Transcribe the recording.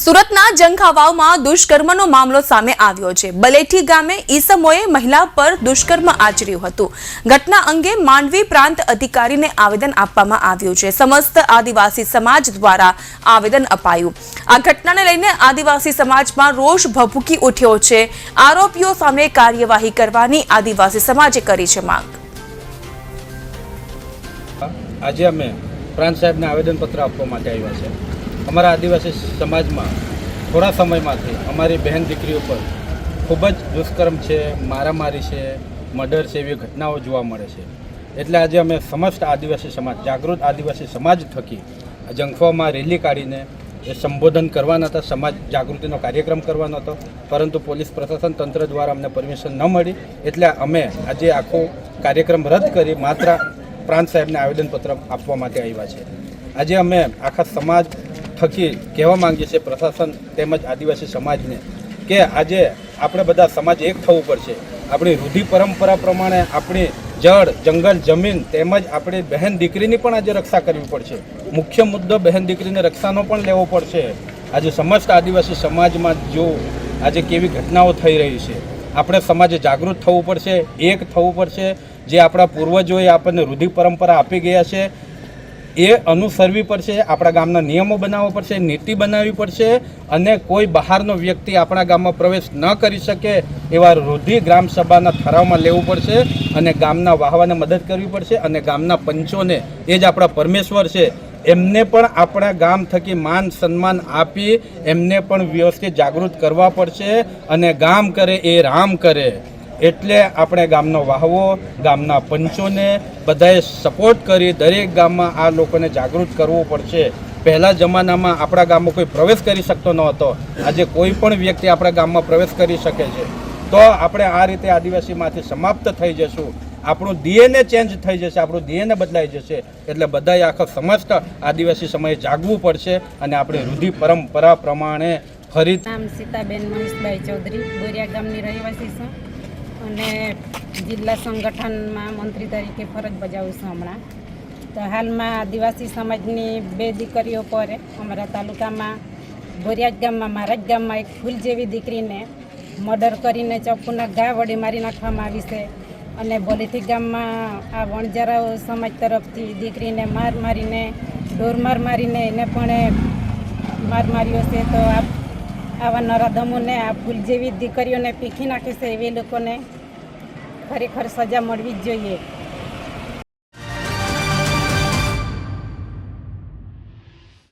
સુરતના જંખાવાવમાં દુષ્કર્મનો મામલો સામે આવ્યો છે। બલેઠી ગામે ઈસમોએ મહિલા પર દુષ્કર્મ આચર્યું હતું। ઘટના અંગે માંડવી પ્રાંત અધિકારીને આવેદન આપવામાં આવ્યું છે। સમસ્ત આદિવાસી સમાજ દ્વારા આવેદન અપાયું। આ ઘટનાને લઈને આદિવાસી સમાજમાં રોષ ભભૂકી ઉઠ્યો છે। આરોપીઓ સામે કાર્યવાહી કરવાની આદિવાસી સમાજે કરી છે માંગ। આજે અમે પ્રાંત સાહેબને આવેદનપત્ર આપવા માટે આવ્યા છે। અમારા આદિવાસી સમાજમાં થોડા સમયમાંથી અમારી બહેન દીકરીઓ પર ખૂબ જ દુષ્કર્મ છે, મારામારી છે, મર્ડર છે, એવી ઘટનાઓ જોવા મળે છે। એટલે આજે અમે સમસ્ત આદિવાસી સમાજ, જાગૃત આદિવાસી સમાજ થકી જંખવામાં રેલી કાઢીને એ સંબોધન કરવાના હતા, સમાજ જાગૃતિનો કાર્યક્રમ કરવાનો હતો, પરંતુ પોલીસ પ્રશાસન તંત્ર દ્વારા અમને પરમિશન ન મળી, એટલે અમે આજે આખો કાર્યક્રમ રદ કરી માત્ર પ્રાંત સાહેબને આવેદનપત્ર આપવા માટે આવ્યા છે। આજે અમે આખા સમાજ થકી કહેવા માંગીએ છીએ પ્રશાસન તેમજ આદિવાસી સમાજને કે આજે આપણે બધા સમાજ એક થવું પડશે। આપણી રૂઢિ પરંપરા પ્રમાણે આપણી જળ, જંગલ, જમીન તેમજ આપણી બહેન દીકરીની પણ આજે રક્ષા કરવી પડશે। મુખ્ય મુદ્દો બહેન દીકરીની રક્ષાનો પણ લેવો પડશે। આજે સમસ્ત આદિવાસી સમાજમાં જો આજે કેવી ઘટનાઓ થઈ રહી છે, આપણે સમાજે જાગૃત થવું પડશે, એક થવું પડશે। જે આપણા પૂર્વજોએ આપણને રૂઢિ પરંપરા આપી ગયા છે એ અનુસરવી પડશે। આપણા ગામના નિયમો બનાવવા પડશે, નીતિ બનાવવી પડશે અને કોઈ બહારનો વ્યક્તિ આપણા ગામમાં પ્રવેશ ન કરી શકે એવા રૂઢિ ગ્રામસભાના ઠરાવમાં લેવું પડશે અને ગામના વાહવાને મદદ કરવી પડશે અને ગામના પંચોને, એ જ આપણા પરમેશ્વર છે, એમને પણ આપણા ગામ થકી માન સન્માન આપી એમને પણ વ્યવસ્થિત જાગૃત કરવા પડશે અને ગામ કરે એ રામ કરે। એટલે આપણે ગામનો વાહવો, ગામના પંચોને બધાએ સપોર્ટ કરી દરેક ગામમાં આ લોકોને જાગૃત કરવું પડશે। પહેલા જમાનામાં આપણા ગામમાં કોઈ પ્રવેશ કરી શકતો ન હતો, આજે કોઈ પણ વ્યક્તિ આપણા ગામમાં પ્રવેશ કરી શકે છે। તો આપણે આ રીતે આદિવાસીમાંથી સમાપ્ત થઈ જશું, આપણું ડીએનએ ચેન્જ થઈ જશે, આપણું ડીએનએ બદલાઈ જશે। એટલે બધાએ આખા સમસ્ત આદિવાસી સમયે જાગવું પડશે અને આપણે રૂઢિ પરંપરા પ્રમાણે ફરી। નામ સીતાબેન મહેશભાઈ ચૌધરી, બોરિયા ગામની રહેવાસી છું અને જિલ્લા સંગઠનમાં મંત્રી તરીકે ફરજ બજાવું છું હમણાં। તો હાલમાં આદિવાસી સમાજની 2 દીકરીઓ પર અમારા તાલુકામાં બોરિયા ગામમાં, મારા જ ગામમાં એક ફૂલ જેવી દીકરીને મર્ડર કરીને ચપ્પુના ઘા વડે મારી નાખવામાં આવી છે અને બોલેઠી ગામમાં આ વણજારાઓ સમાજ તરફથી દીકરીને મારીને ઢોરમાર મારીને એને પણ માર્યો છે। તો આવા નરાધમોને, આ ફૂલ જેવી દીકરીઓને પીખી નાખે છે, એવી લોકોને ખરેખર સજા મળવી જ જોઈએ।